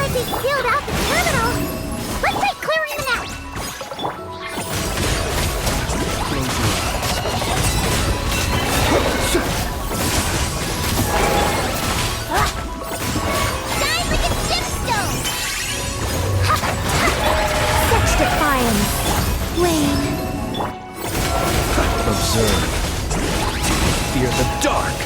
like they sealed out the terminal. Let's try clearing them out. Close your Shine like a gemstone. Such defiance. Rain. Observe. Fear the dark.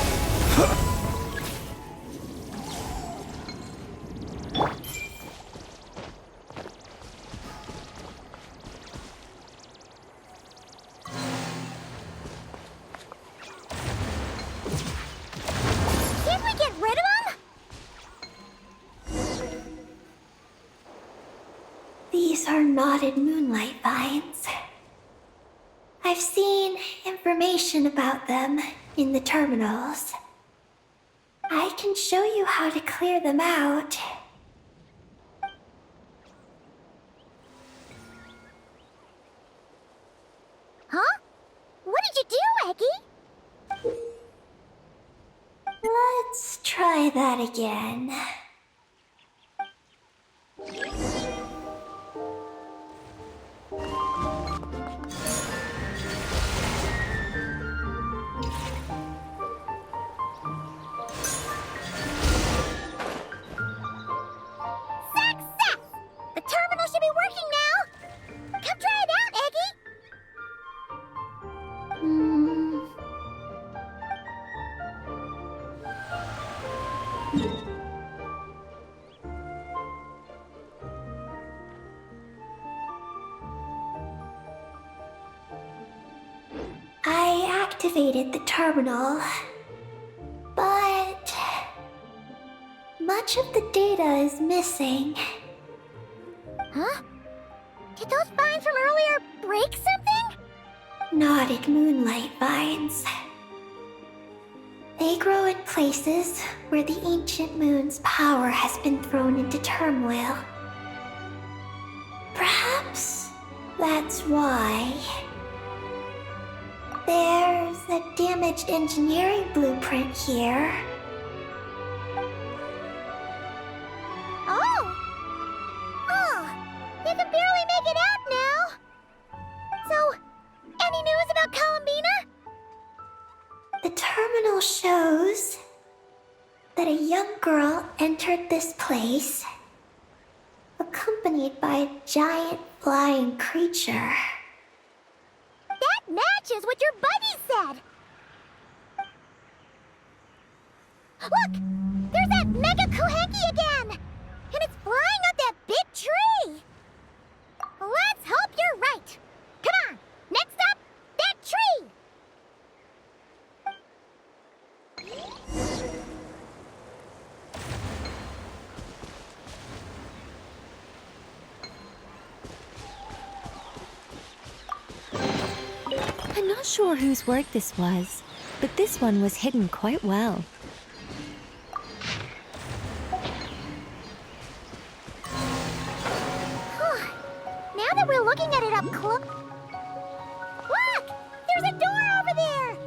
Can't we get rid of them? These are knotted moonlight vines. I've seen information about them in the terminals. I can show you how to clear them out. Huh? What did you do, Eggie? Let's try that again. Success! The terminal should be working now. Come try it out, Eggie. Hmm. I activated the terminal, but much of the data is missing. Huh? Did those vines from earlier break something? Knotted moonlight vines. They grow in places where the ancient moon's power has been thrown into turmoil. Perhaps that's why. There's a damaged engineering blueprint here. Oh! Oh! You can barely make it out now! So, any news about Columbina? The terminal shows that a young girl entered this place, accompanied by a giant flying creature. That matches what your buddy said! Look! There's that Mega Kohenki again! And it's flying up that big tree! Let's hope you're right! Come on! Next up, that tree! I'm not sure whose work this was, but this one was hidden quite well. Now that we're looking at it up close... Look! There's a door over there!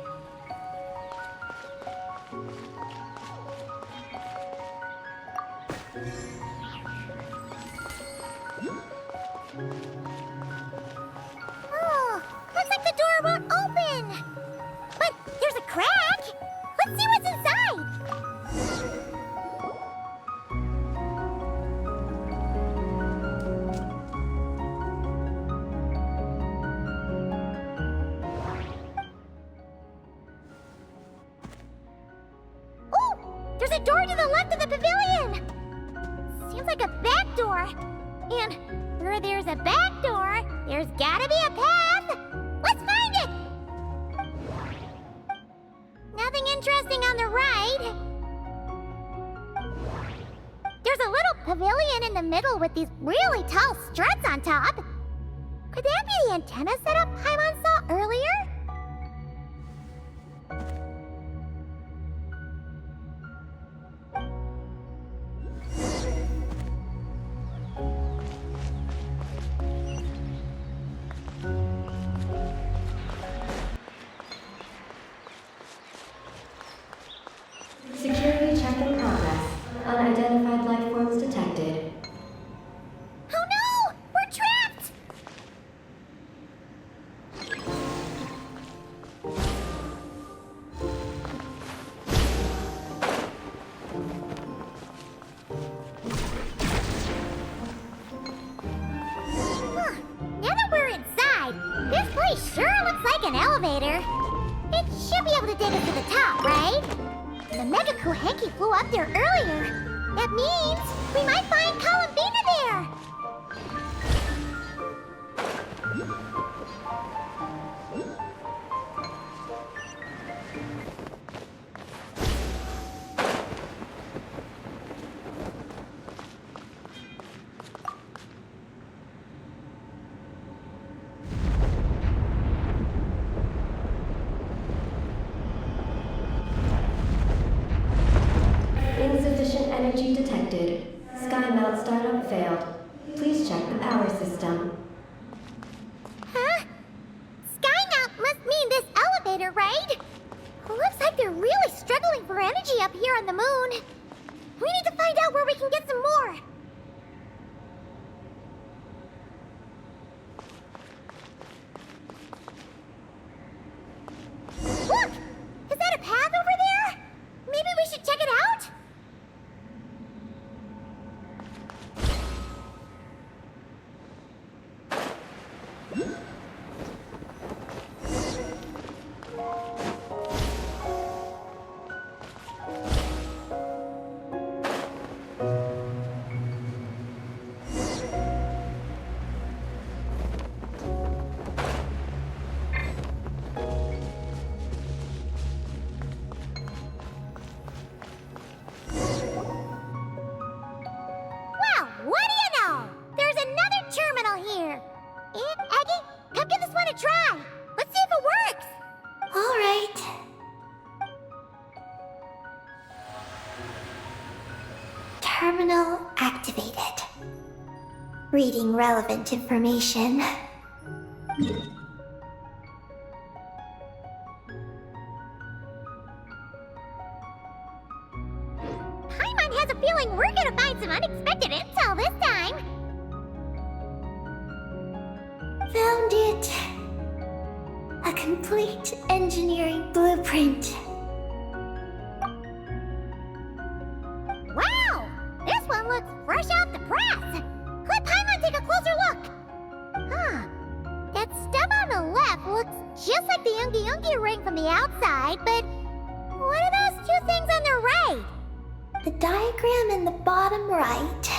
Oh, looks like the door won't open! But there's a crack! Let's see what's inside! Oh! There's a door to the left of the pavilion! Seems like a back door. And where there's a back door, there's gotta be a path! Let's find it! Nothing interesting on the right. There's a little pavilion in the middle with these really tall struts on top. Could that be the antenna setup Paimon saw earlier? Security check in progress. Unidentified life forms detected. elevator, it should be able to take us to the top, right? The Mega Kuhenki flew up there earlier. That means we might find Columbina there. Insufficient energy detected. Sky mount startup failed. Please check the power system. Huh? Skymount must mean this elevator, right? Looks like they're really struggling for energy up here on the moon. We need to find out where we can get some more. Look! Is that a path over there? Maybe we should check it out? Well, what do you know? There's another terminal here. And Eggy, come give this one a try. Let's see if it works. All right. Terminal activated. Reading relevant information. Paimon has a feeling we're gonna find some unexpected intel this time. Found it. A complete engineering blueprint. Wow! This one looks fresh off the press. Let Paimon take a closer look. Huh. That stuff on the left looks just like the Ungi ring from the outside, but what are those two things on the right? The diagram in the bottom right.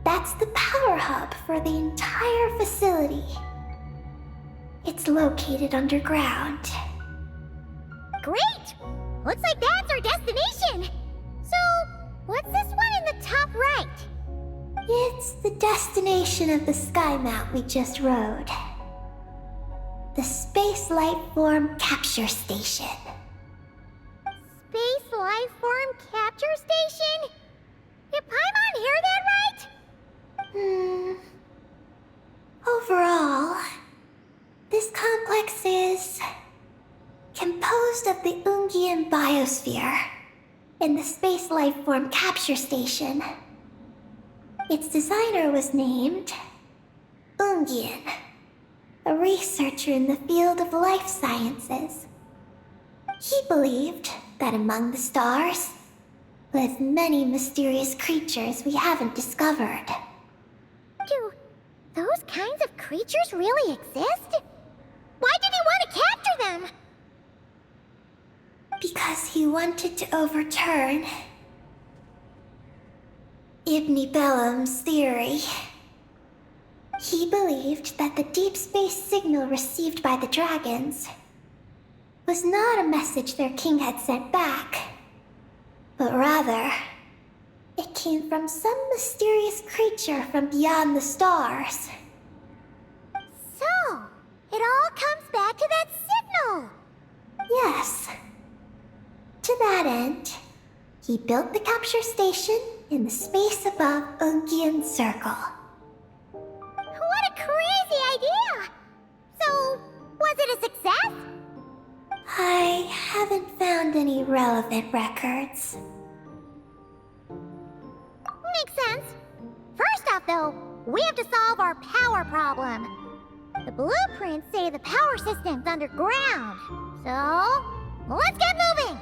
That's the power hub for the entire facility. It's located underground. Great! Looks like that's our destination. So, what's this one in the top right? It's the destination of the sky mount we just rode. The Space Life Form Capture Station. Space Life Form Capture Station? Did Paimon hear that right? Overall, this complex is composed of the Ungian biosphere and the Space Life Form Capture Station. Its designer was named Ungian, a researcher in the field of life sciences. He believed that among the stars live many mysterious creatures we haven't discovered. Do those kinds of creatures really exist? Why did he want to capture them? Because he wanted to overturn Ibn Bellum's theory. He believed that the deep space signal received by the dragons was not a message their king had sent back, but rather, it came from some mysterious creature from beyond the stars. So, it all comes back to that signal. Yes. To that end, he built the capture station in the space above Ungian Circle. What a crazy idea! So, was it a success? I haven't found any relevant records. Makes sense. First off, though, we have to solve our power problem. The blueprints say the power system's underground. So, let's get moving!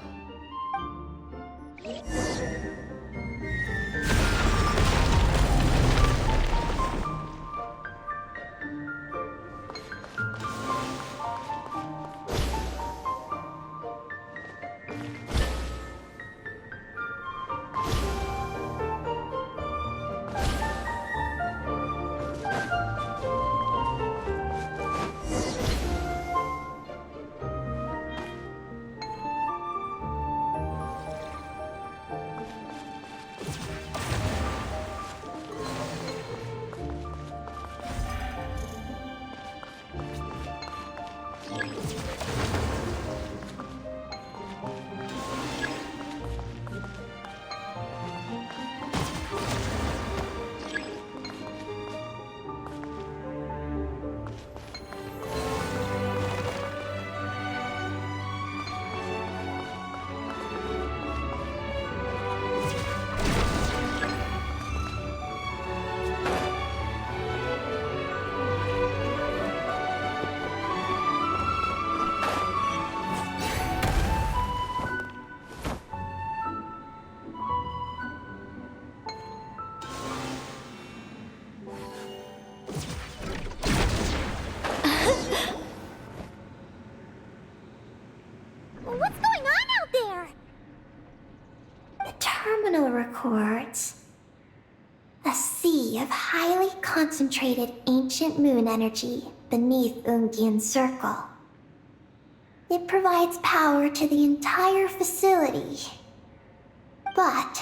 sea of highly concentrated ancient moon energy beneath Ungian's circle. It provides power to the entire facility. But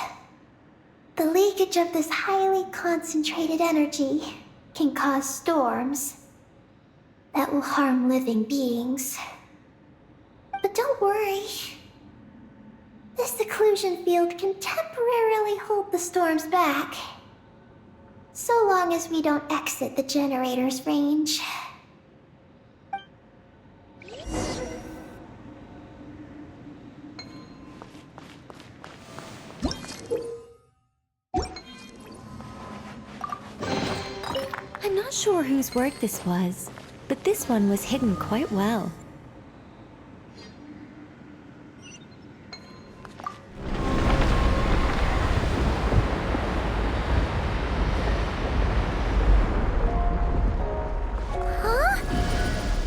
the leakage of this highly concentrated energy can cause storms that will harm living beings. But don't worry. This seclusion field can temporarily hold the storms back, so long as we don't exit the generator's range. I'm not sure whose work this was, but this one was hidden quite well. Huh?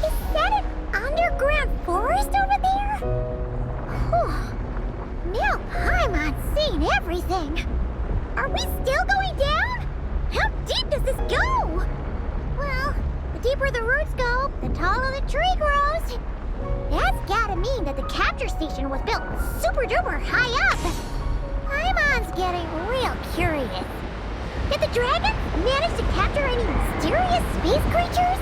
Is that an underground forest over there? Whew. Now Paimon's seen everything. Are we still going down? How deep does this go? Well, the deeper the roots go, the taller the tree grows. That's gotta mean that the capture station was built super duper high up. Paimon's getting real curious. Did the dragon manage to capture any mysterious space creatures?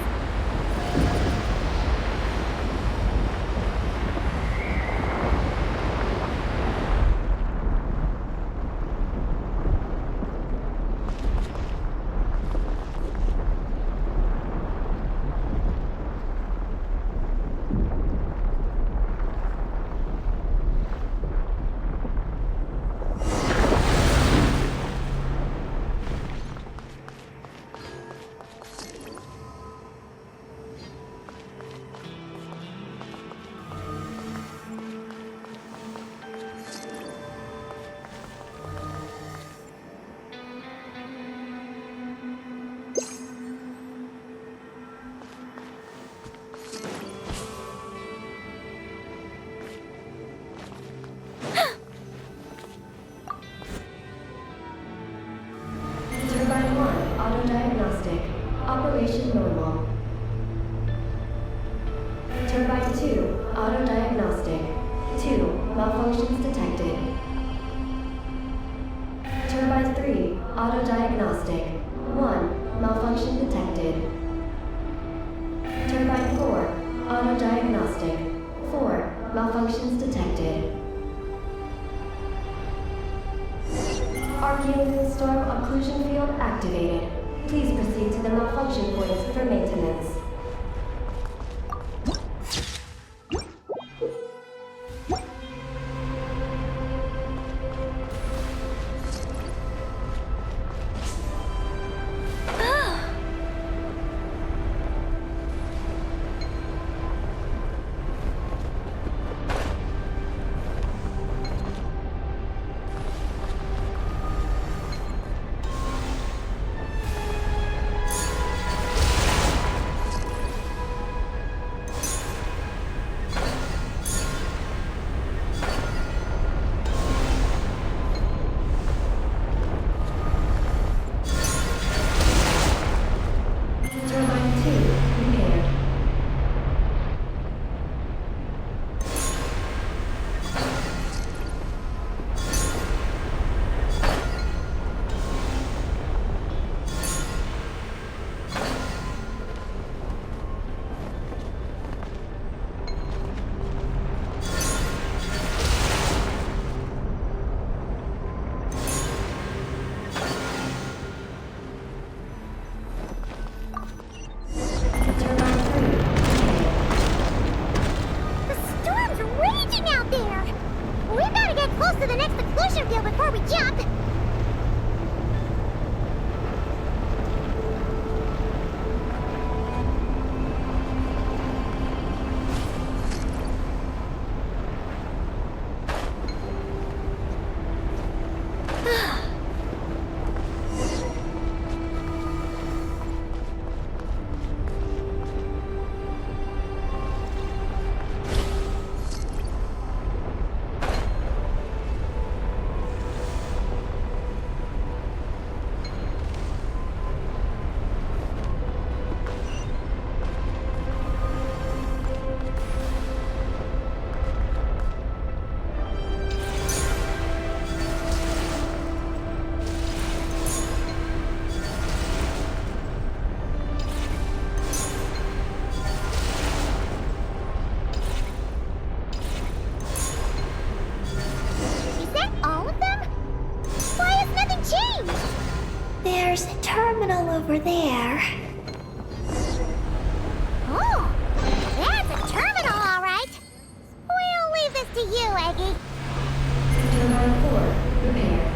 Turbine 1, auto-diagnostic. Operation normal. Turbine 2, auto-diagnostic. 2, malfunctions detected. Turbine 3, auto-diagnostic. 1, malfunction detected. Turbine 4, auto-diagnostic. 4, malfunctions detected. Archaean storm occlusion field activated. Please proceed to the malfunction points for maintenance. there's a terminal over there. Oh, that's a terminal, all right. We'll leave this to you, Eggy. Terminal 4, prepared.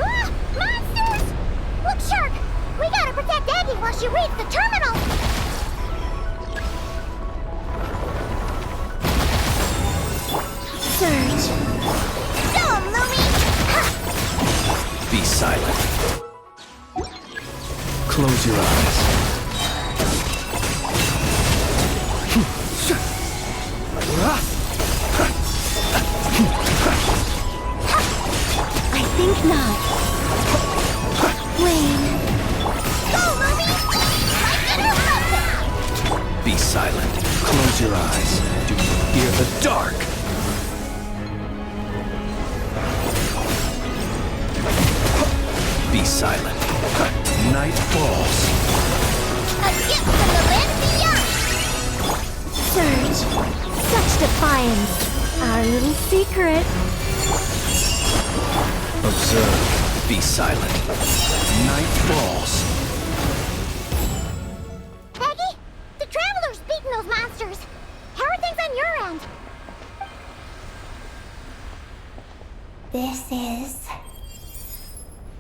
Ah, monsters! Look sharp! We gotta protect Eggy while she reads the terminal! Surge. Go, Lumi! Ha! Be silent. Close your eyes. I think not. Lane. Go, Lumi! Like interrupted! Be silent. Close your eyes. Do you fear the dark? Be silent. Night falls. A gift from the land beyond! Surge. Such defiance. Our little secret. Observe. Be silent. Night falls. Eggy, the Traveler's beaten those monsters. How are things on your end? This is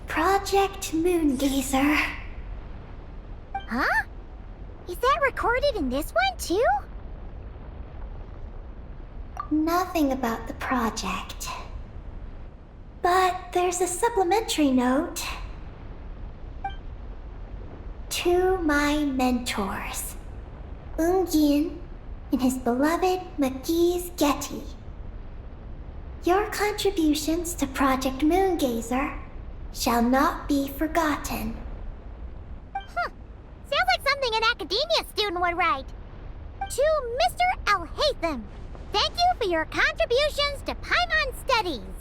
Project Moongazer. Huh? Is that recorded in this one, too? Nothing about the project. But there's a supplementary note. To my mentors, Ungin and his beloved McGee's Getty. Your contributions to Project Moongazer shall not be forgotten. Sounds like something an academia student would write. To Mr. Alhaitham, thank you for your contributions to Paimon Studies.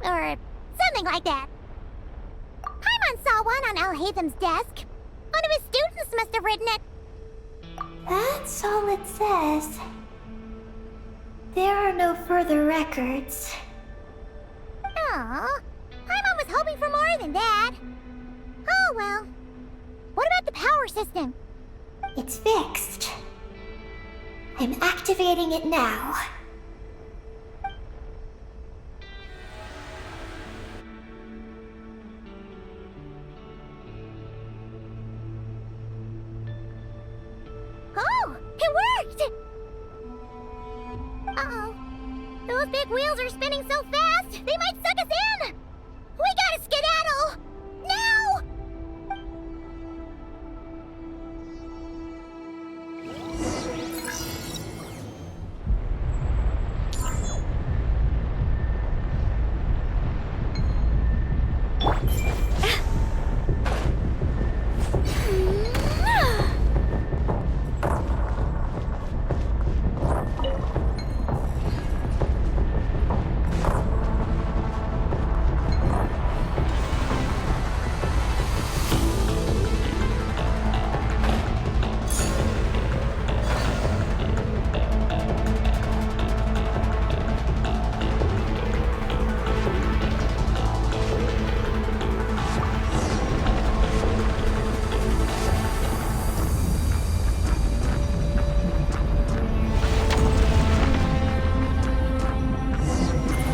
Or something like that. Paimon saw one on Alhaitham's desk. One of his students must have written it. That's all it says. There are no further records. Aw, Paimon was hoping for more than that. Oh well. What about the power system? It's fixed. I'm activating it now. Oh, it worked! Uh-oh. Those big wheels are spinning so fast, they might suck us in! We gotta skedaddle! Now!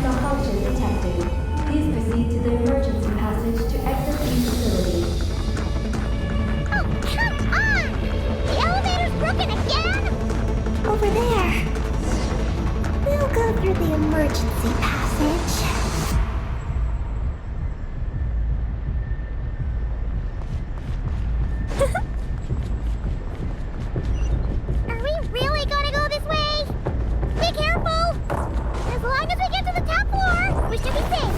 Malfunction detected. Please proceed to the emergency passage to exit the facility. Oh, come on! The elevator's broken again? Over there. We'll go through the emergency passage. Are we really gonna go this way? Be careful! As long as we get to the top floor, we should be safe.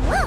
Whoa!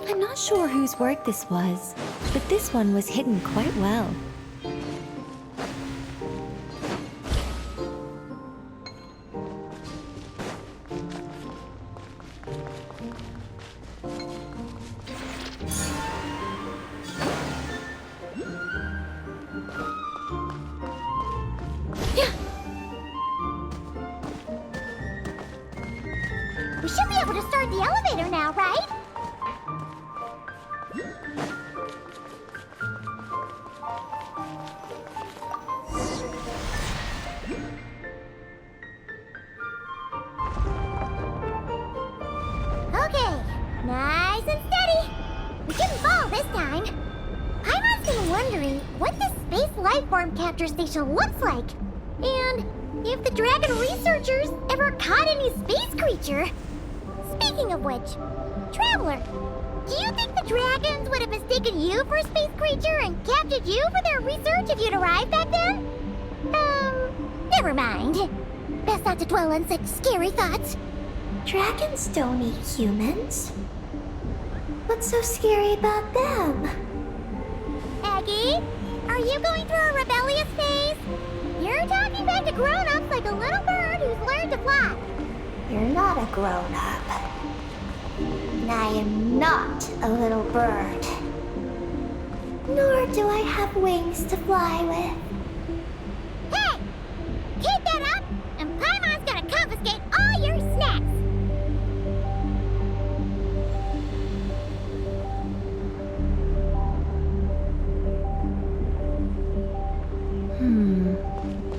I'm not sure whose work this was, but this one was hidden quite well. We should be able to start the elevator now, right? Okay, nice and steady. We didn't fall this time. Paimon's been wondering what this space life form capture station looks like. And if the dragon researchers ever caught any space creature. Speaking of which, Traveler, do you think the dragons would have mistaken you for a space creature and captured you for their research if you'd arrived back then? Never mind. Best not to dwell on such scary thoughts. Dragons don't eat humans. What's so scary about them? Aggie, are you going through a rebellious phase? You're talking back to grown-ups like a little bird who's learned to fly. You're not a grown-up. And I am not a little bird. Nor do I have wings to fly with. Hey! Keep that up, and Paimon's gonna confiscate all your snacks!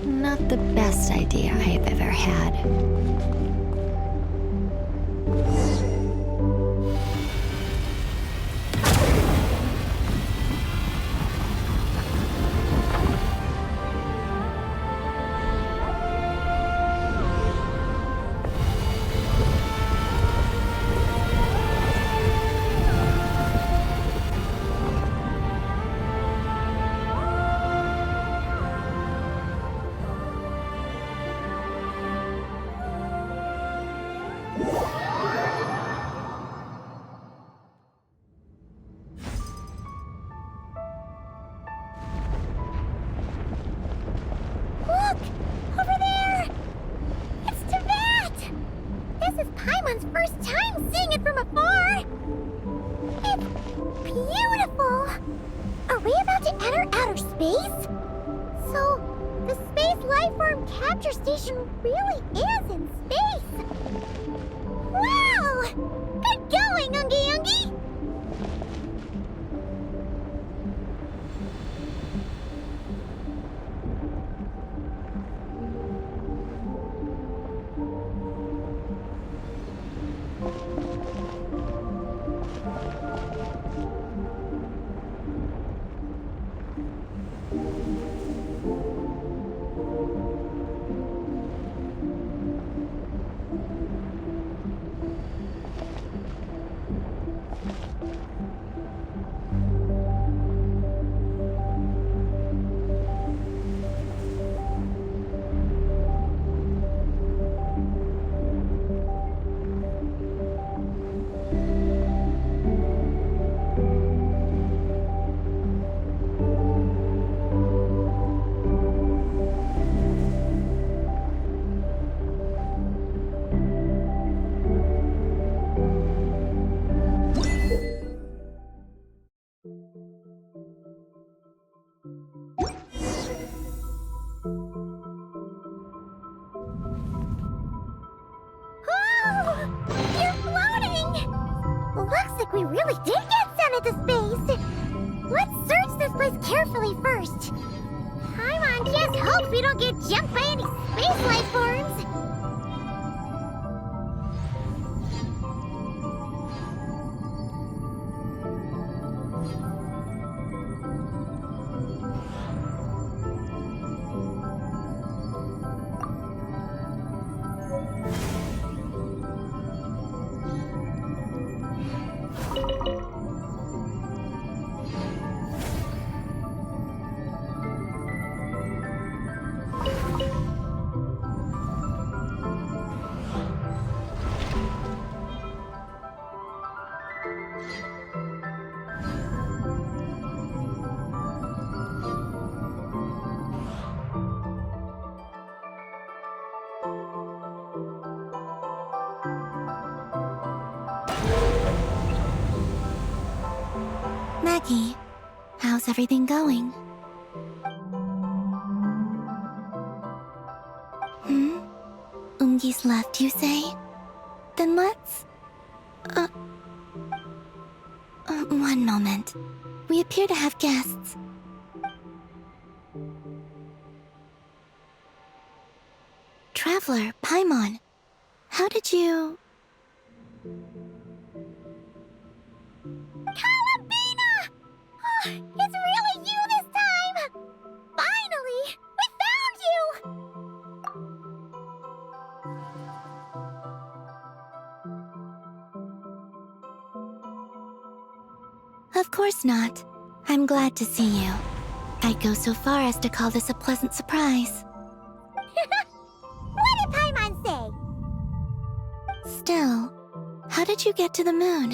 Not the best idea I've ever had. Look! Over there! It's Teyvat! This is Paimon's first time seeing it from afar! It's beautiful! Are we about to enter outer space? So, the space lifeform capture station really is in space! Wow! Good going, Ungi Ungi! You're floating! Looks like we really did get sent into space! Let's search this place carefully first. Paimon just hopes we don't get jumped by any space life forms. Kuvaki. How's everything going? Ungi's left, you say? Then let's... one moment. We appear to have guests. Traveler, Paimon. How did you... Calabina! Oh, it's really you this time! Finally! We found you! Of course not. I'm glad to see you. I'd go so far as to call this a pleasant surprise. What did Paimon say? Still, how did you get to the moon?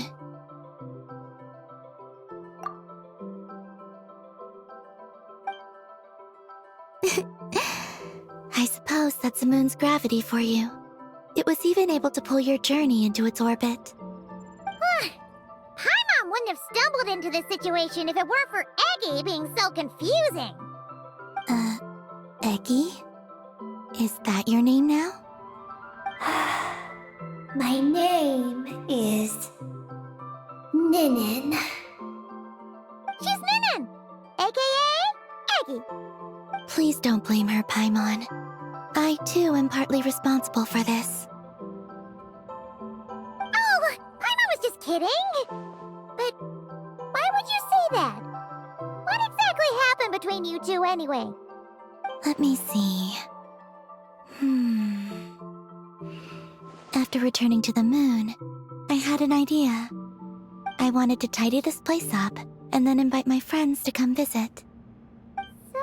I suppose that's the moon's gravity for you. It was even able to pull your journey into its orbit. Paimon wouldn't have stumbled into this situation if it weren't for Eggy being so confusing. Eggy? Is that your name now? My name is Ninin. She's Ninin, aka Eggy. Please don't blame her, Paimon. I, too, am partly responsible for this. Oh, Paimon was just kidding. But why would you say that? What exactly happened between you two anyway? Let me see. After returning to the moon, I had an idea. I wanted to tidy this place up and then invite my friends to come visit. So,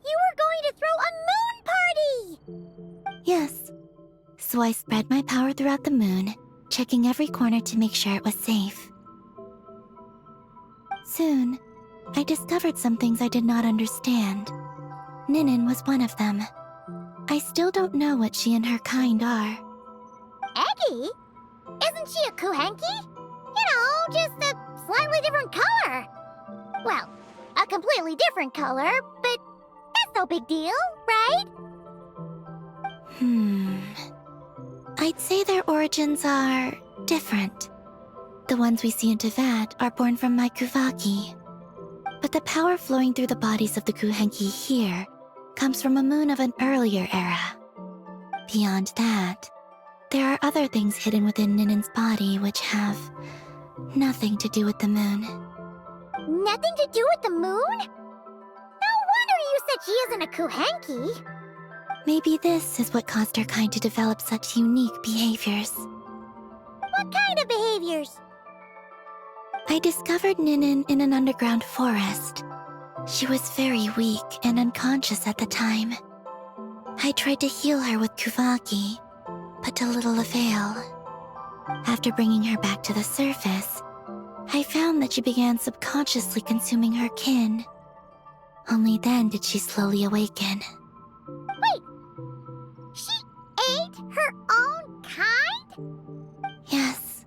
you were going to throw a moon party! Yes. So I spread my power throughout the moon, checking every corner to make sure it was safe. Soon, I discovered some things I did not understand. Ninin was one of them. I still don't know what she and her kind are. Eggy? Isn't she a Kuhenki? You know, just a slightly different color. Well, a completely different color, but that's no big deal, right? I'd say their origins are different. The ones we see in Teyvat are born from my Kuvaki. But the power flowing through the bodies of the Kuhenki here comes from a moon of an earlier era. Beyond that, there are other things hidden within Ninin's body which have nothing to do with the moon. Nothing to do with the moon? No wonder you said she isn't a Kuhenki. Maybe this is what caused her kind to develop such unique behaviors. What kind of behaviors? I discovered Ninin in an underground forest. She was very weak and unconscious at the time. I tried to heal her with Kuvaki, but to little avail. After bringing her back to the surface, I found that she began subconsciously consuming her kin. Only then did she slowly awaken. Wait! She ate her own kind? Yes.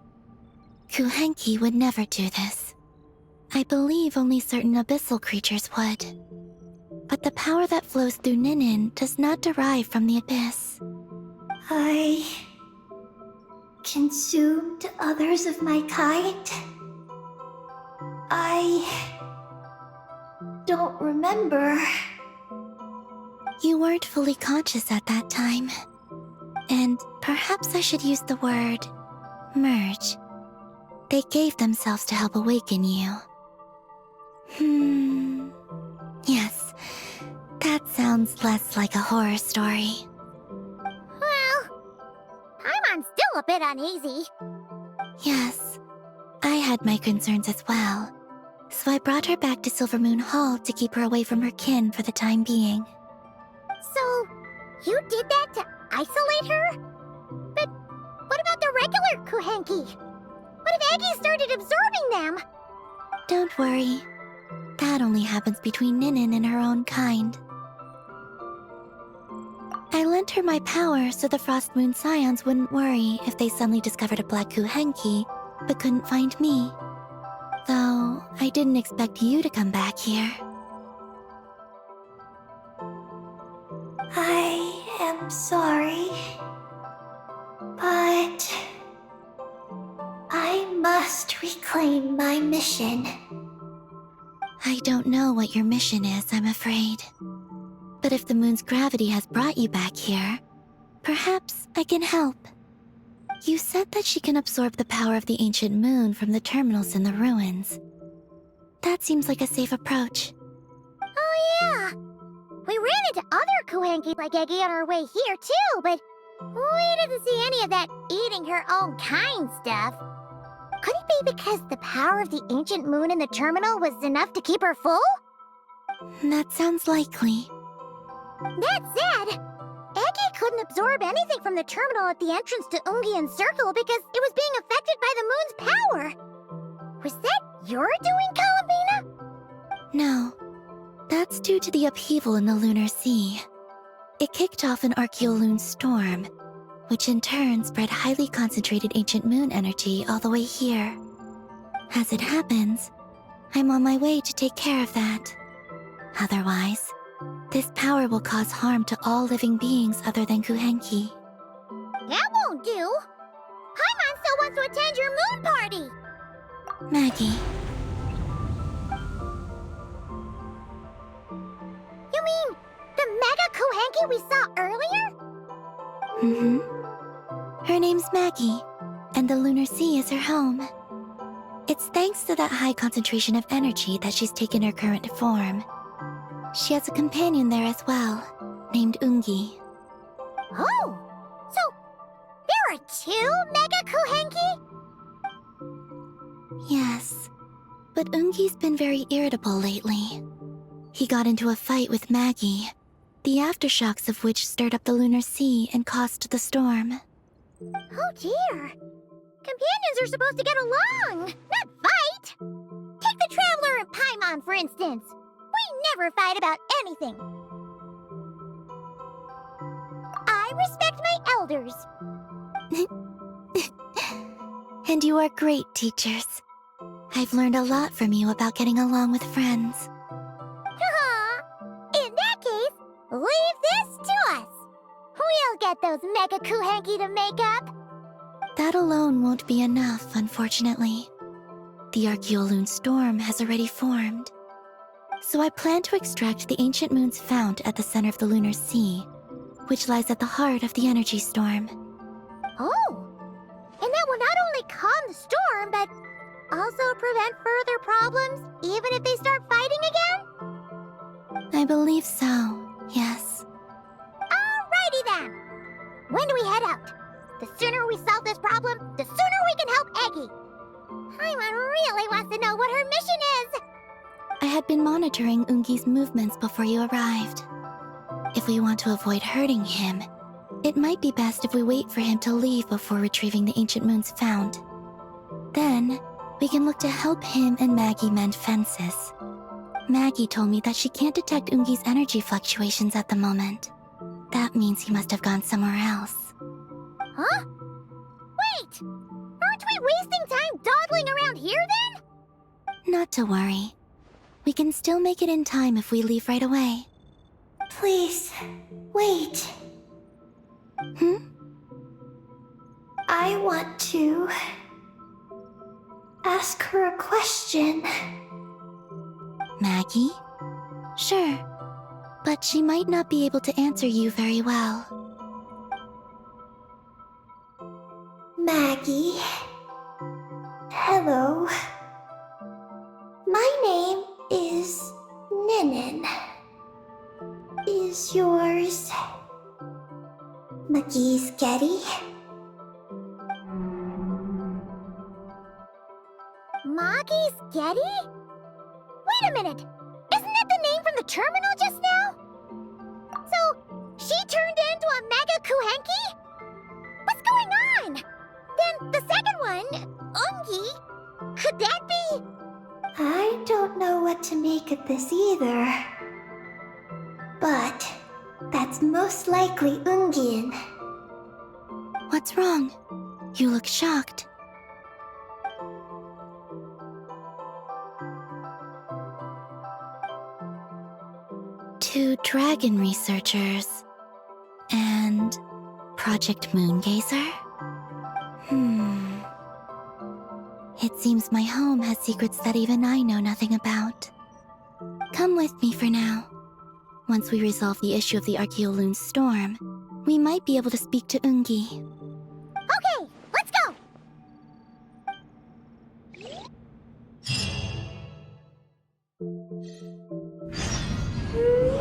Kuhenki would never do this. I believe only certain abyssal creatures would. But the power that flows through Ninin does not derive from the abyss. I consumed others of my kind. I don't remember. You weren't fully conscious at that time. And perhaps I should use the word merge. They gave themselves to help awaken you. Yes, that sounds less like a horror story. Well, Paimon's still a bit uneasy. Yes, I had my concerns as well. So I brought her back to Silvermoon Hall to keep her away from her kin for the time being. So, you did that to isolate her? But what about the regular Kuhenki? What if Eggy started absorbing them? Don't worry. That only happens between Ninin and her own kind. I lent her my power so the Frost Moon Scions wouldn't worry if they suddenly discovered a black Kuhenki, but couldn't find me. Though, I didn't expect you to come back here. I am sorry, but I must reclaim my mission. I don't know what your mission is, I'm afraid. But if the moon's gravity has brought you back here, perhaps I can help. You said that she can absorb the power of the ancient moon from the terminals in the ruins. That seems like a safe approach. Oh yeah! We ran into other Kuhenki like Eggy on our way here too, but we didn't see any of that eating her own kind stuff. Could it be because the power of the ancient moon in the terminal was enough to keep her full? That sounds likely. That said, Eggy couldn't absorb anything from the terminal at the entrance to Ungian Circle because it was being affected by the moon's power. Was that your doing, Columbina? No. That's due to the upheaval in the lunar sea. It kicked off an Archeoloon storm, which in turn spread highly concentrated ancient moon energy all the way here. As it happens, I'm on my way to take care of that. Otherwise, this power will cause harm to all living beings other than Kuhenki. That won't do! Paimon still wants to attend your moon party! Maggie, You mean the Mega Kuhenki we saw earlier? Her name's Maggie, and the lunar sea is her home. It's thanks to that high concentration of energy that she's taken her current form. She has a companion there as well, named Ungi. Oh! So, there are two Mega Kuhenki? Yes, but Ungi's been very irritable lately. He got into a fight with Maggie, the aftershocks of which stirred up the lunar sea and caused the storm. Oh dear. Companions are supposed to get along, not fight! Take the Traveler and Paimon, for instance. We never fight about anything. I respect my elders. And you are great teachers. I've learned a lot from you about getting along with friends. In that case, leave this to us. We'll get those Mega Kuhenki to make up. That alone won't be enough, unfortunately. The Archeoloon storm has already formed. So I plan to extract the ancient moon's fount at the center of the lunar sea, which lies at the heart of the energy storm. Oh! And that will not only calm the storm, but also prevent further problems, even if they start fighting again? I believe so, yes. Alrighty then! When do we head out? The sooner we solve this problem, the sooner we can help Eggy. Paimon really wants to know what her mission is! I had been monitoring Ungi's movements before you arrived. If we want to avoid hurting him, it might be best if we wait for him to leave before retrieving the ancient moon's fount. Then, we can look to help him and Maggie mend fences. Maggie told me that she can't detect Ungi's energy fluctuations at the moment. That means he must have gone somewhere else. Huh? Wait! Aren't we wasting time dawdling around here then? Not to worry. We can still make it in time if we leave right away. Please, wait. I want to ask her a question. Maggie? Sure, but she might not be able to answer you very well. Maggie. Hello. My name is Ninin. Is yours McGee's Getty? Maggie's Getty? Wait a minute! Isn't that the name from the terminal just now? So, she turned into a Mega Kuhenki? What's going on? Then the second one, Ungi, could that be? I don't know what to make of this either. But that's most likely Ungian. What's wrong? You look shocked. 2 dragon researchers and Project Moongazer? It seems my home has secrets that even I know nothing about. Come with me for now. Once we resolve the issue of the Archaeoloon storm, we might be able to speak to Ungi. Okay, let's go!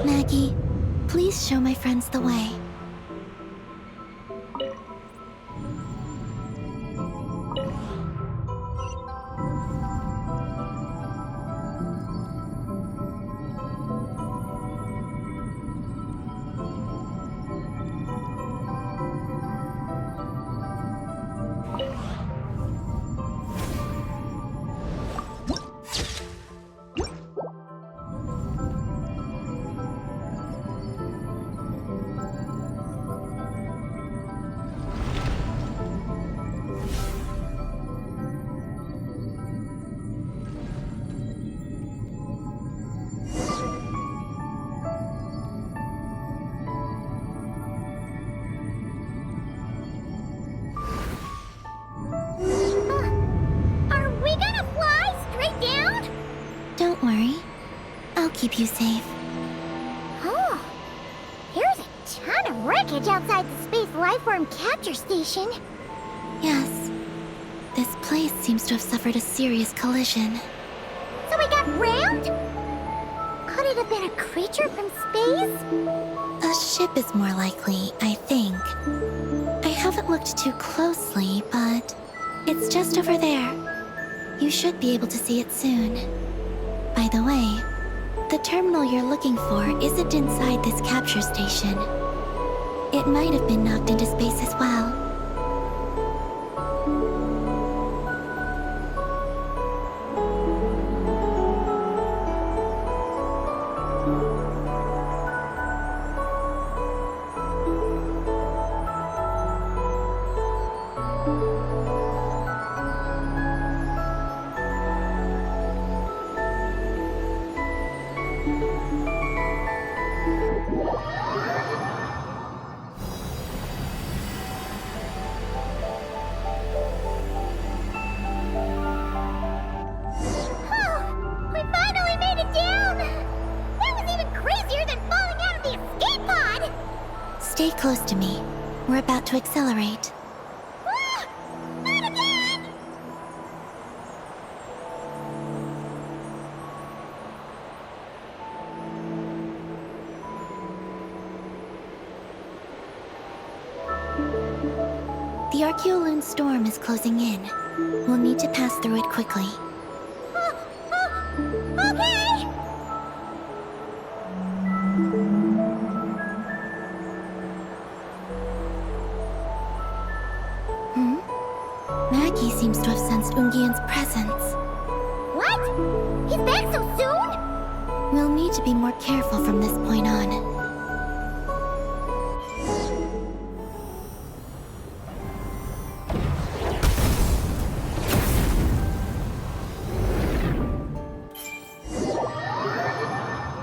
Maggie, please show my friends the way. Are we gonna fly straight down? Don't worry. I'll keep you safe. Oh, here's a ton of wreckage outside the Space Lifeform Capture Station. Yes. This place seems to have suffered a serious collision. So we got rammed? Could it have been a creature from space? A ship is more likely, I think. I haven't looked too closely, but it's just over there. You should be able to see it soon. By the way, the terminal you're looking for isn't inside this capture station. It might have been knocked into space as well. Oh, we finally made it down! That was even crazier than falling out of the escape pod! Stay close to me. We're about to accelerate. Ah, not again! The Archaeoloon storm is closing in. We'll need to pass through it quickly. Okay! Maggie seems to have sensed Ungian's presence. What? He's back so soon? We'll need to be more careful from this point on.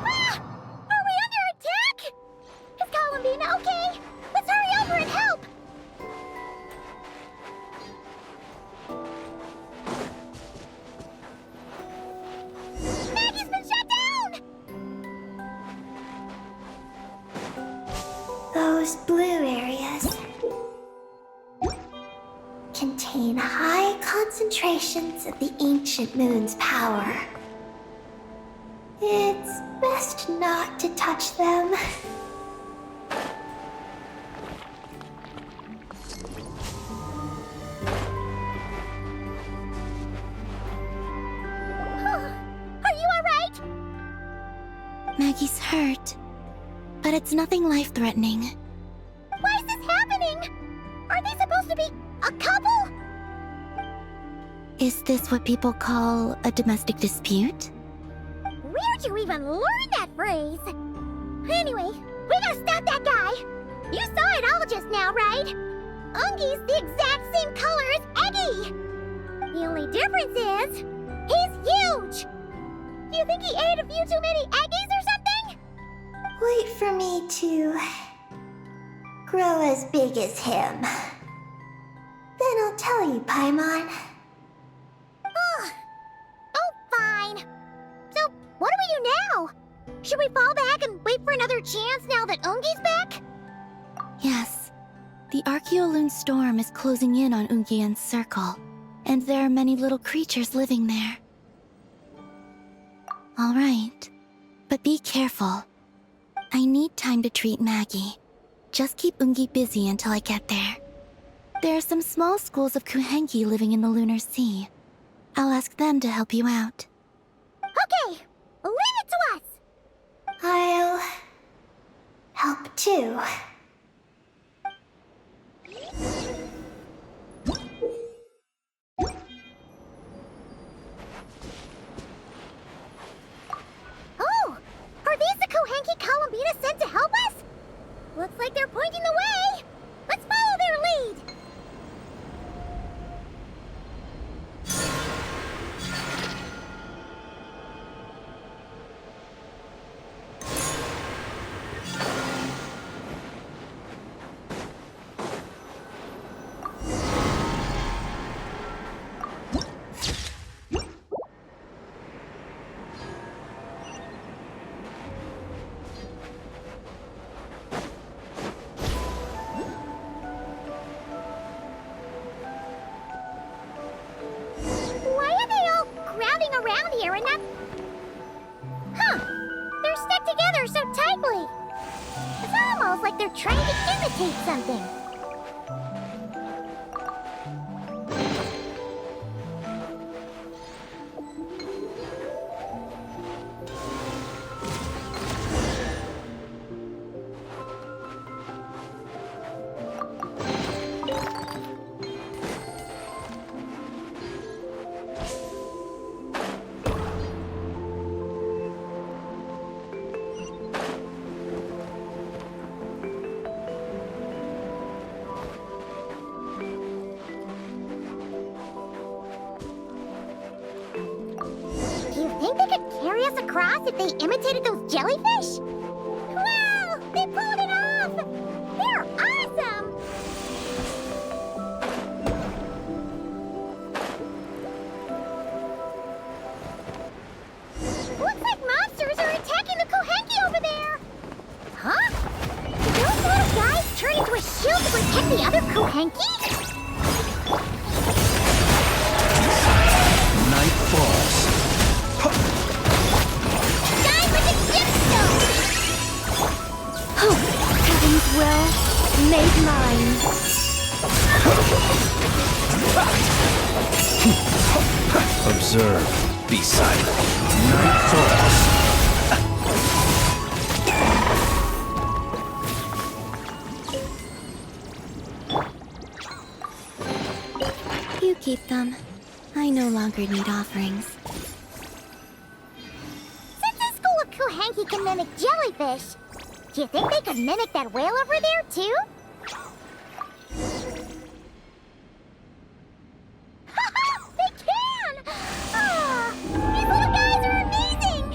Ah! Are we under attack? Is Columbina okay? Let's hurry over and help! Maggie's been shut down! Those blue areas contain high concentrations of the ancient moon's power. It's best not to touch them. Are you alright? Maggie's hurt, but it's nothing life-threatening. Why is this happening? Are they supposed to be a couple? Is this what people call a domestic dispute? Where'd you even learn that phrase? Anyway, we gotta stop that guy. You saw it all just now, right? Ungi's the exact same color as Eggy. The only difference is, he's huge. Do you think he ate a few too many Eggies or something? wait for me to grow as big as him. Then I'll tell you, Paimon. Oh, fine. So, what do we do now? Should we fall back and wait for another chance now that Ungi's back? Yes. The Archeoloon storm is closing in on Ungian's circle, and there are many little creatures living there. All right. But be careful. I need time to treat Maggie. Just keep Ungi busy until I get there. There are some small schools of Kuhenki living in the Lunar Sea. I'll ask them to help you out. Okay, leave it to us. I'll help too. Oh, are these the Kuhenki Columbina sent to help us? Looks like they're pointing the way. Let's follow their lead. Why are they all crowding around here and not... Huh, they're stuck together so tightly. It's almost like they're trying to imitate something. Do you think they could carry us across if they imitated those jellyfish? Wow! They pulled it off! They're awesome! Looks like monsters are attacking the Kuhenki over there! Huh? Did those little guys turn into a shield to protect the other Kuhenki? Night falls. Die with a gemstone! Heaven's will, made mine. Observe. Be silent. Night falls. You keep them. I no longer need offerings. Since the school of Kuhenki can mimic jellyfish, do you think they could mimic that whale over there, too? They can! Ah, these little guys are amazing!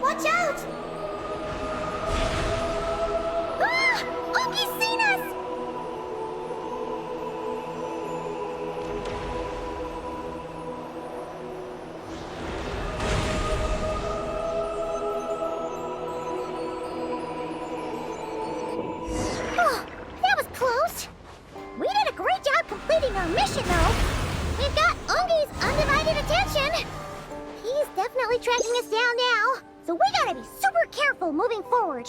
Watch out! Ah! Oki's seen us! Oh, that was close. We did a great job completing our mission, though. We've got Ungi's undivided attention. He's definitely tracking us down now, so we gotta be super careful moving forward.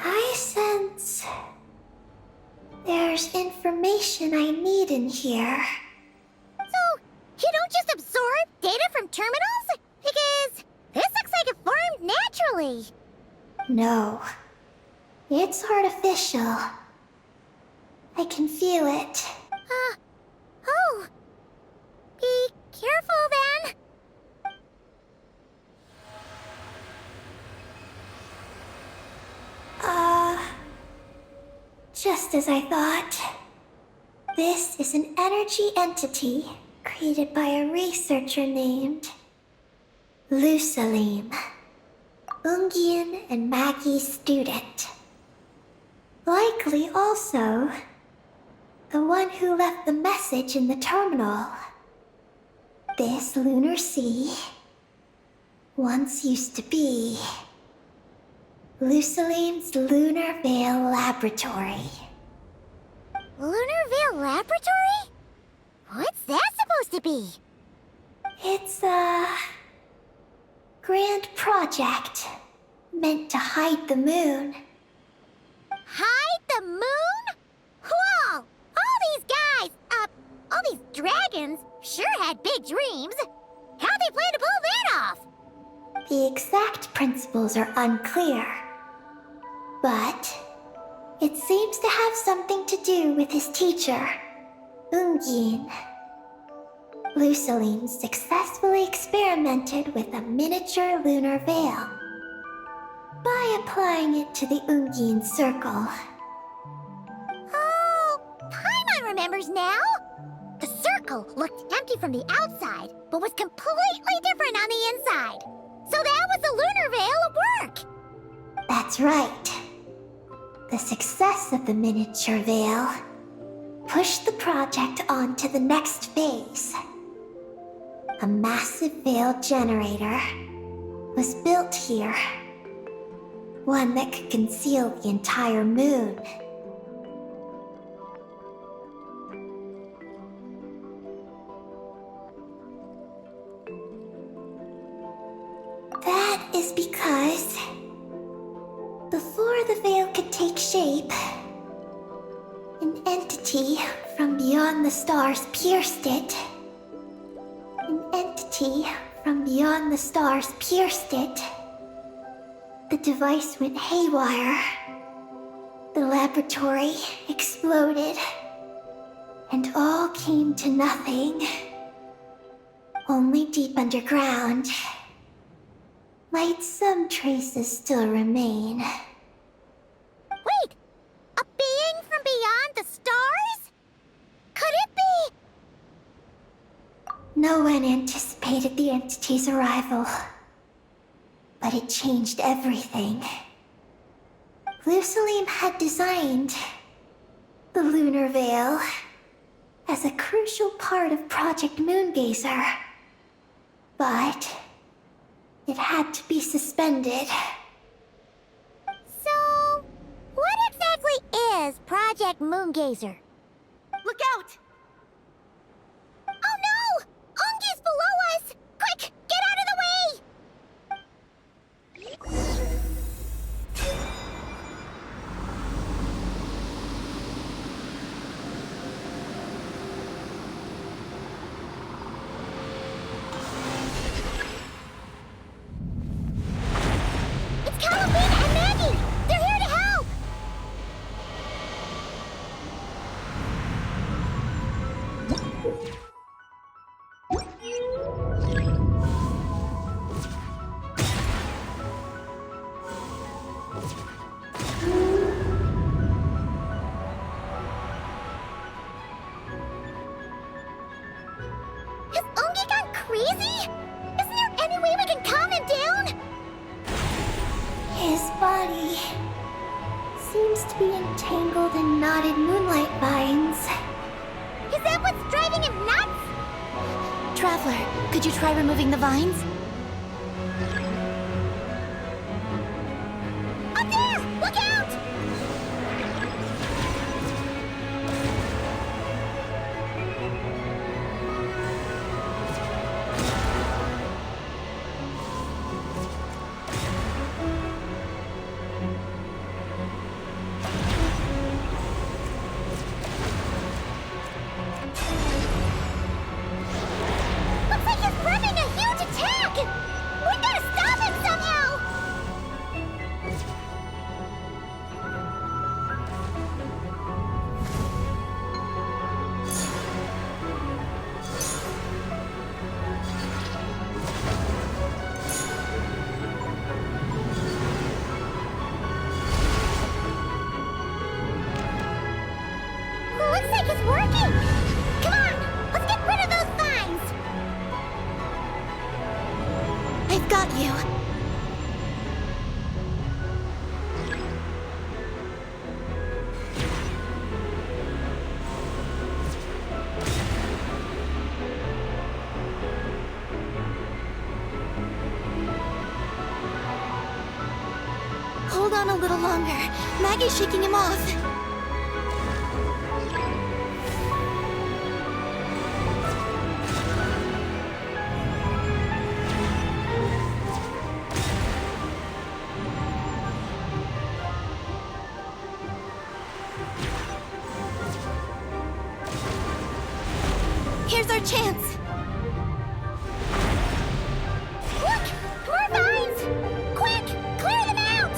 I sense there's information I need in here. So, you don't just absorb data from terminals? Because this looks like it formed naturally. No, it's artificial. I can feel it. Oh. Be careful then. Just as I thought. This is an energy entity created by a researcher named Lusalim, Ungian and Maggie's student. Likely also the one who left the message in the terminal. This lunar sea once used to be Lusalim's Lunar Veil Laboratory. Lunar Veil Laboratory? What's that supposed to be? It's a grand project meant to hide the moon. Hide the moon? Whoa! All these guys, all these dragons sure had big dreams. How'd they plan to pull that off? The exact principles are unclear, but it seems to have something to do with his teacher, Ungin. Lusalim successfully experimented with a miniature lunar veil by applying it to the Ungin circle. Oh, Paimon remembers now. The circle looked empty from the outside, but was completely different on the inside. So that was the lunar veil at work. That's right. The success of the miniature veil pushed the project on to the next phase. A massive veil generator was built here. One that could conceal the entire moon. That is because before the veil could take shape, an entity from beyond the stars pierced it. An entity from beyond the stars pierced it. The device went haywire. The laboratory exploded. And all came to nothing. Only deep underground might some traces still remain. Wait, a being from beyond the stars? Could it be? No one anticipated the entity's arrival, but it changed everything. Lusalim had designed the lunar veil as a crucial part of Project Moongazer, but it had to be suspended. So, what exactly is Project Moongazer? Look out! Oh no! Ungi's below us! Quick, get out of the way! It's Calabina and Maggie! They're here to help! Has Ungi gone crazy? Isn't there any way we can calm him down? His body seems to be entangled in knotted moonlight vines. Is that what's driving him nuts? Traveler, could you try removing the vines? Up there! Look out! Looks like it's working! Come on, let's get rid of those vines! I've got you. Hold on a little longer. Maggie's shaking him off. Here's our chance. Look! More vines! Quick! Clear them out!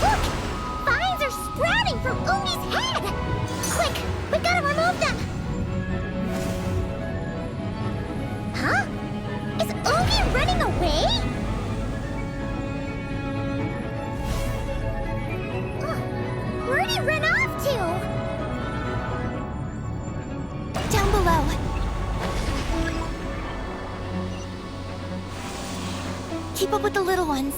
Look! Vines are sprouting from Umi's head! Quick! We've got to remove them! Huh? Is Umi running away? Where'd he run off to? Down below. Keep up with the little ones.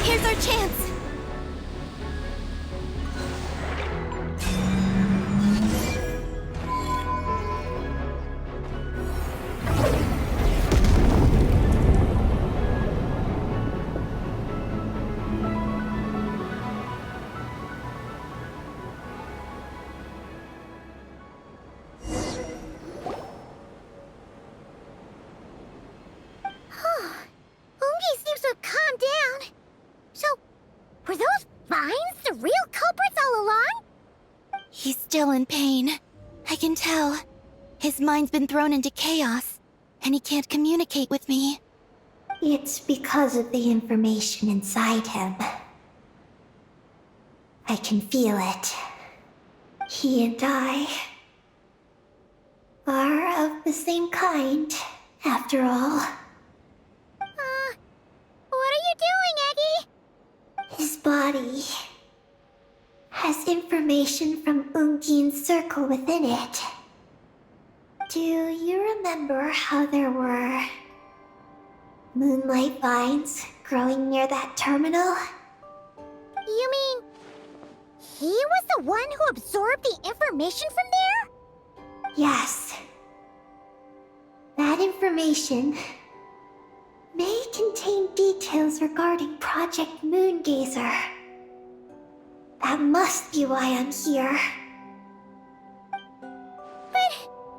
Here's our chance. Umi seems to have calmed down. So, were those vines the real culprits all along? He's still in pain. I can tell. His mind's been thrown into chaos, and he can't communicate with me. It's because of the information inside him. I can feel it. He and I are of the same kind, after all. What are you doing, Eggy? His body has information from Ungin's circle within it. Do you remember how there were moonlight vines growing near that terminal? You mean he was the one who absorbed the information from there? Yes. That information may contain details regarding Project Moongazer. That must be why I'm here. But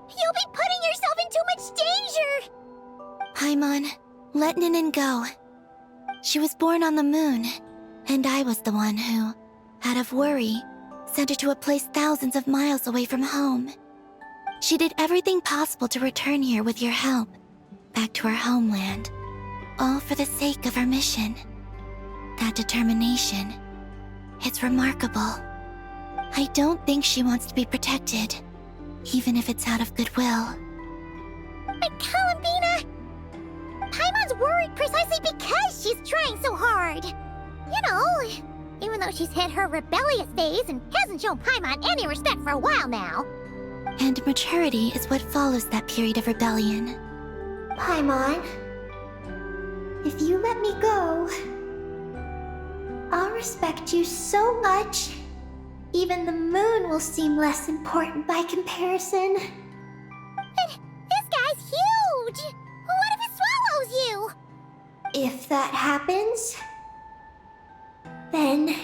you'll be putting yourself in too much danger! Paimon, let Ninin go. She was born on the moon, and I was the one who, out of worry, sent her to a place thousands of miles away from home. She did everything possible to return here with your help, back to her homeland, all for the sake of her mission. That determination, it's remarkable. I don't think she wants to be protected, even if it's out of goodwill. But Columbina, Paimon's worried precisely because she's trying so hard. You know, even though she's hit her rebellious phase and hasn't shown Paimon any respect for a while now. And maturity is what follows that period of rebellion. Paimon, if you let me go, I'll respect you so much, even the moon will seem less important by comparison. But this guy's huge! What if it swallows you? If that happens, then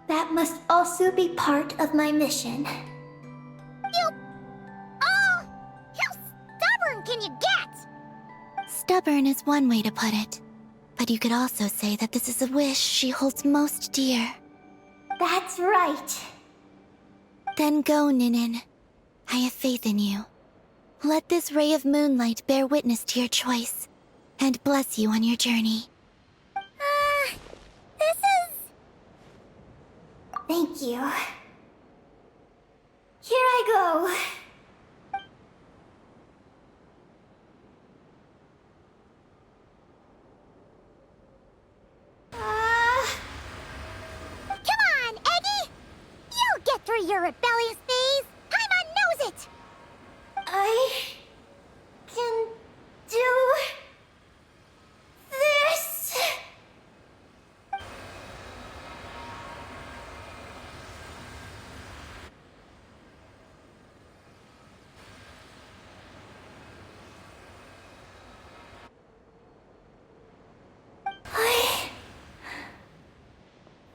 that must also be part of my mission. How stubborn can you get? Stubborn is one way to put it, but you could also say that this is a wish she holds most dear. That's right. Then go, Ninin. I have faith in you. Let this ray of moonlight bear witness to your choice, and bless you on your journey. This is... Thank you. Here I go. Come on, Eggy! You'll get through your rebellious phase! Paimon knows it! I can do this.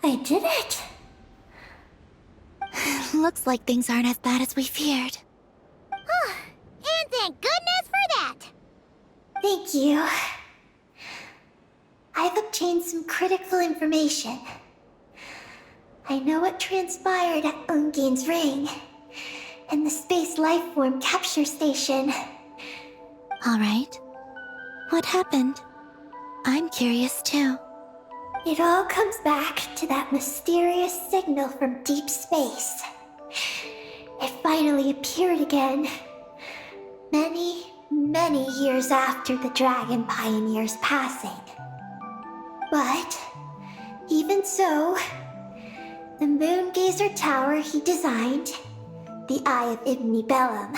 I did it. Looks like things aren't as bad as we feared. And thank goodness for that! Thank you. I've obtained some critical information. I know what transpired at Ungain's ring and the space lifeform capture station. All right. What happened? I'm curious too. It all comes back to that mysterious signal from deep space. It finally appeared again. Many years after the Dragon Pioneer's passing. But, even so, the Moon Gazer Tower he designed, the Eye of Ibn Bellum,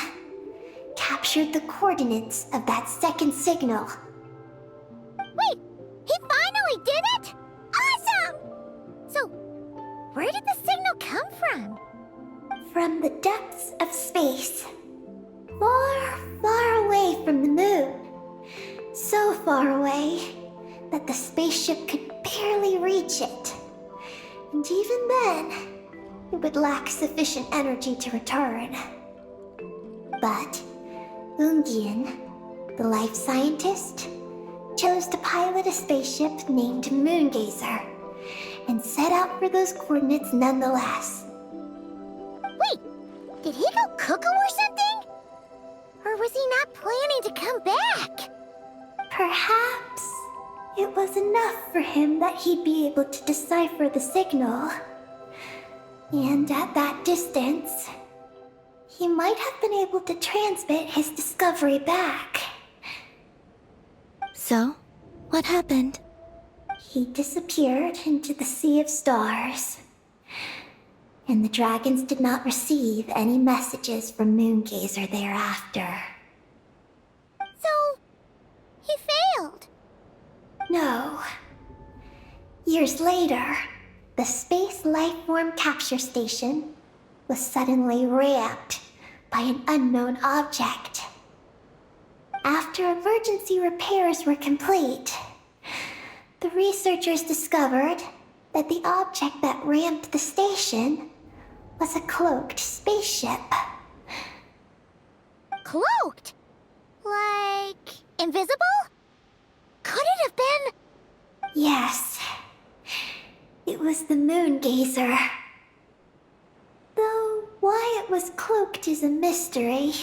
captured the coordinates of that second signal. Wait! He finally did it?! Awesome! So, where did the signal come from? From the depths of space. Far away from the moon. So far away that the spaceship could barely reach it. And even then, it would lack sufficient energy to return. But Ungien, the life scientist, chose to pilot a spaceship named Moongazer and set out for those coordinates nonetheless. Wait! Did he go cuckoo or something? Or was he not planning to come back? Perhaps it was enough for him that he'd be able to decipher the signal. And at that distance, he might have been able to transmit his discovery back. So, what happened? He disappeared into the sea of stars. And the dragons did not receive any messages from Moongazer thereafter. So, he failed. No. Years later, the Space Lifeform Capture Station was suddenly ramped by an unknown object. After emergency repairs were complete, the researchers discovered that the object that ramped the station was a cloaked spaceship. Cloaked? Like, invisible? Could it have been... Yes. It was the Moongazer. Though why it was cloaked is a mystery.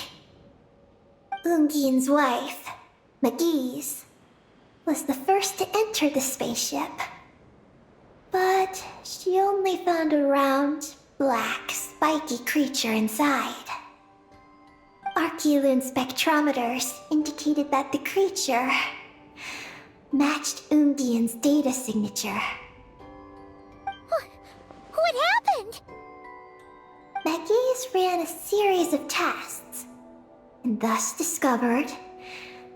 Ungien's wife, McGee's was the first to enter the spaceship. But she only found a round, black, spiky creature inside. Archeloon spectrometers indicated that the creature matched Ungian's data signature. What happened? McGee's ran a series of tests, and thus discovered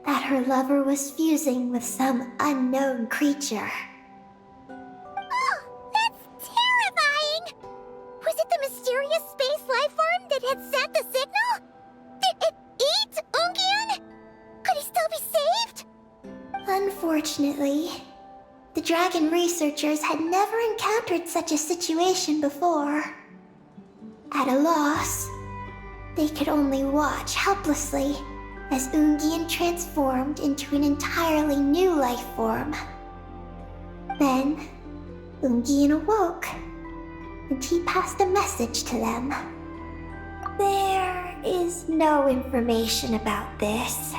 that her lover was fusing with some unknown creature. Oh, that's terrifying! Was it the mysterious space life form that had sent the signal? Did it eat Ungian? Could he still be saved? Unfortunately, the dragon researchers had never encountered such a situation before. At a loss, they could only watch helplessly as Ungian transformed into an entirely new life form. Then, Ungian awoke, and he passed a message to them. There is no information about this.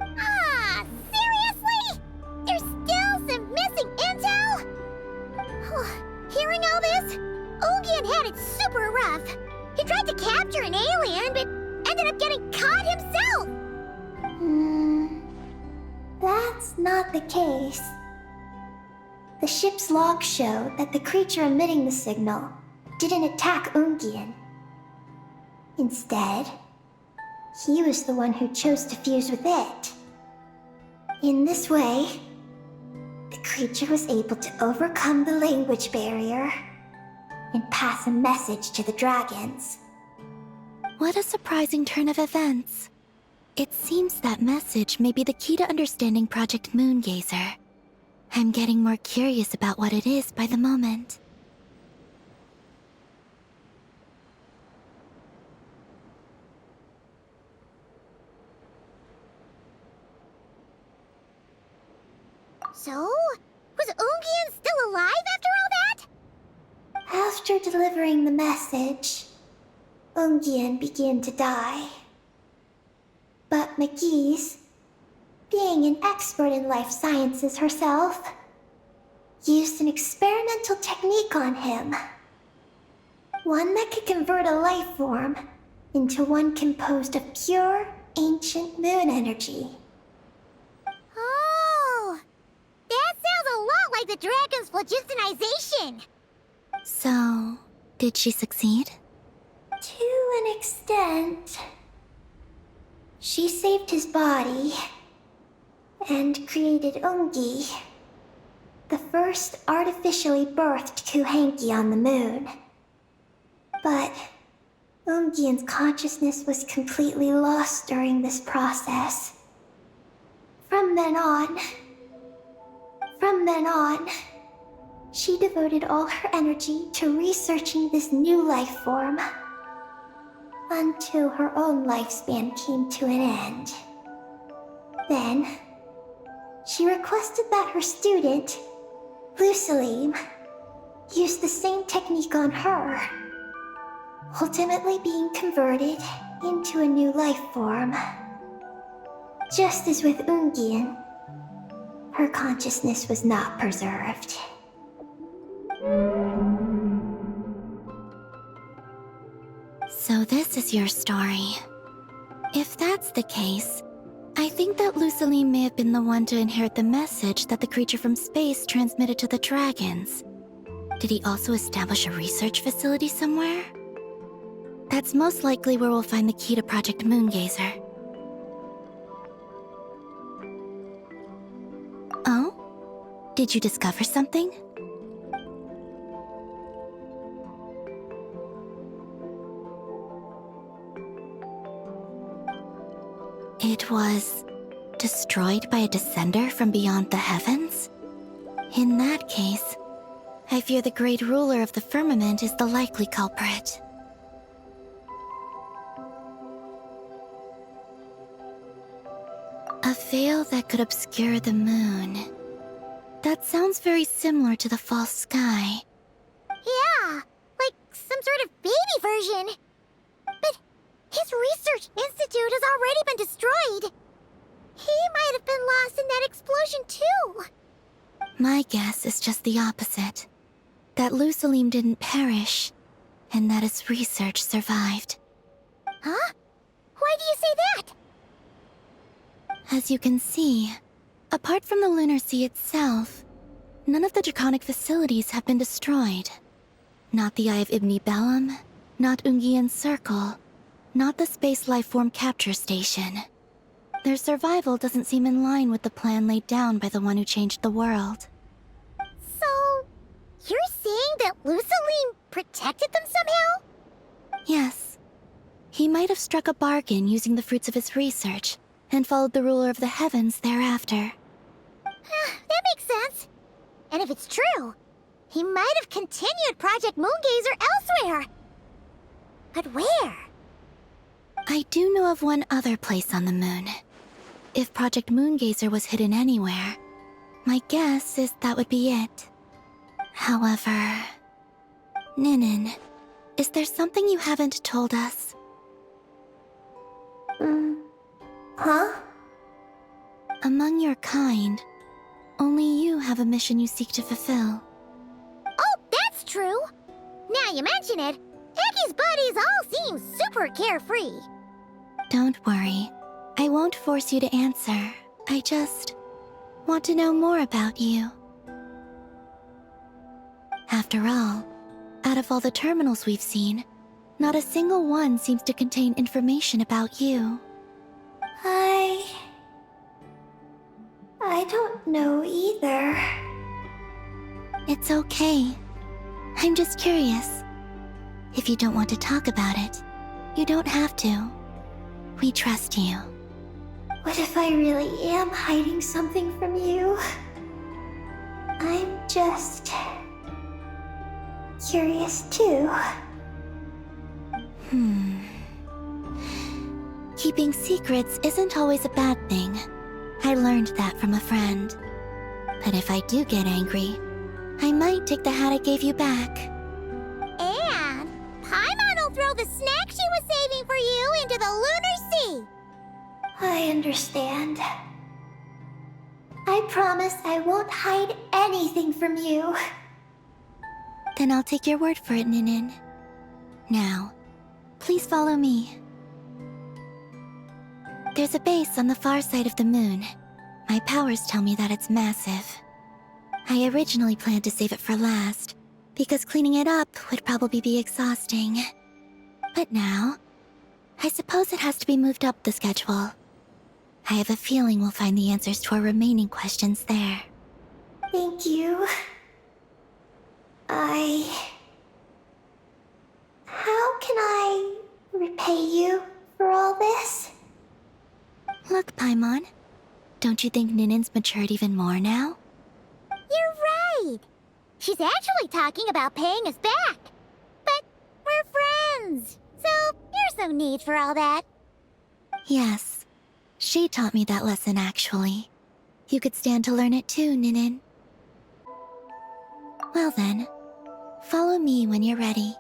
Ah, seriously? There's still some missing intel? Hearing all this, Ungian had it super rough. He tried to capture an alien, but ended up getting caught himself. That's not the case. The ship's logs show that the creature emitting the signal didn't attack Ungian. Instead, he was the one who chose to fuse with it. In this way, the creature was able to overcome the language barrier and pass a message to the dragons. What a surprising turn of events. It seems that message may be the key to understanding Project Moongazer. I'm getting more curious about what it is by the moment. So, was Ungian still alive after all that? After delivering the message, Ungian began to die. But McGee's, being an expert in life sciences herself, used an experimental technique on him. One that could convert a life form into one composed of pure, ancient moon energy. Oh, that sounds a lot like the dragon's phlogistonization. So, did she succeed? To an extent. She saved his body and created Ungi, the first artificially birthed Kuhanki on the moon. But Ungian's consciousness was completely lost during this process. From then on, she devoted all her energy to researching this new life form, until her own lifespan came to an end. Then, she requested that her student, Lusalim, use the same technique on her, ultimately being converted into a new life form. Just as with Ungian, her consciousness was not preserved. So this is your story. If that's the case, I think that Lusaline may have been the one to inherit the message that the creature from space transmitted to the dragons. Did he also establish a research facility somewhere? That's most likely where we'll find the key to Project Moongazer. Oh? Did you discover something? It was destroyed by a descender from beyond the heavens? In that case, I fear the great ruler of the firmament is the likely culprit. A veil that could obscure the moon. That sounds very similar to the false sky. Yeah, like some sort of baby version. But his research institute has already been destroyed. He have been lost in that explosion too. My guess is just the opposite. That Lusalim didn't perish, and that his research survived. Huh? Why do you say that? As you can see, apart from the Lunar Sea itself, none of the draconic facilities have been destroyed. Not the Eye of Ibn Bellum, not Ungian's Circle, not the Space Lifeform Capture Station. Their survival doesn't seem in line with the plan laid down by the one who changed the world. So, you're saying that Lusaline protected them somehow? Yes. He might have struck a bargain using the fruits of his research, and followed the ruler of the heavens thereafter. That makes sense. And if it's true, he might have continued Project Moongazer elsewhere. But where? I do know of one other place on the moon. If Project Moongazer was hidden anywhere, my guess is that would be it. However... Ninin, is there something you haven't told us? Huh? Among your kind, only you have a mission you seek to fulfill. Oh, that's true! Now you mention it, Eggy's buddies all seem super carefree. Don't worry. I won't force you to answer. I just want to know more about you. After all, out of all the terminals we've seen, not a single one seems to contain information about you. I don't know either. It's okay. I'm just curious. If you don't want to talk about it, you don't have to. We trust you. What if I really am hiding something from you? I'm just... curious too. Keeping secrets isn't always a bad thing. I learned that from a friend. But if I do get angry, I might take the hat I gave you back. And Paimon will throw the snack she was saving for you into the Lunar Sea. I understand. I promise I won't hide anything from you. Then I'll take your word for it, Ninin. Now, please follow me. There's a base on the far side of the moon. My powers tell me that it's massive. I originally planned to save it for last, because cleaning it up would probably be exhausting. But now, I suppose it has to be moved up the schedule. I have a feeling we'll find the answers to our remaining questions there. Thank you. How can I repay you for all this? Look, Paimon. Don't you think Ninin's matured even more now? You're right! She's actually talking about paying us back. But we're friends, so there's no need for all that. Yes. She taught me that lesson, actually. You could stand to learn it too, Ninin. Well then, follow me when you're ready.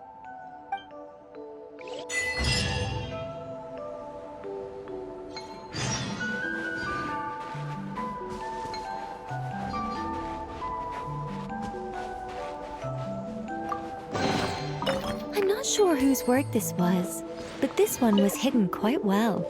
I'm not sure whose work this was, but this one was hidden quite well.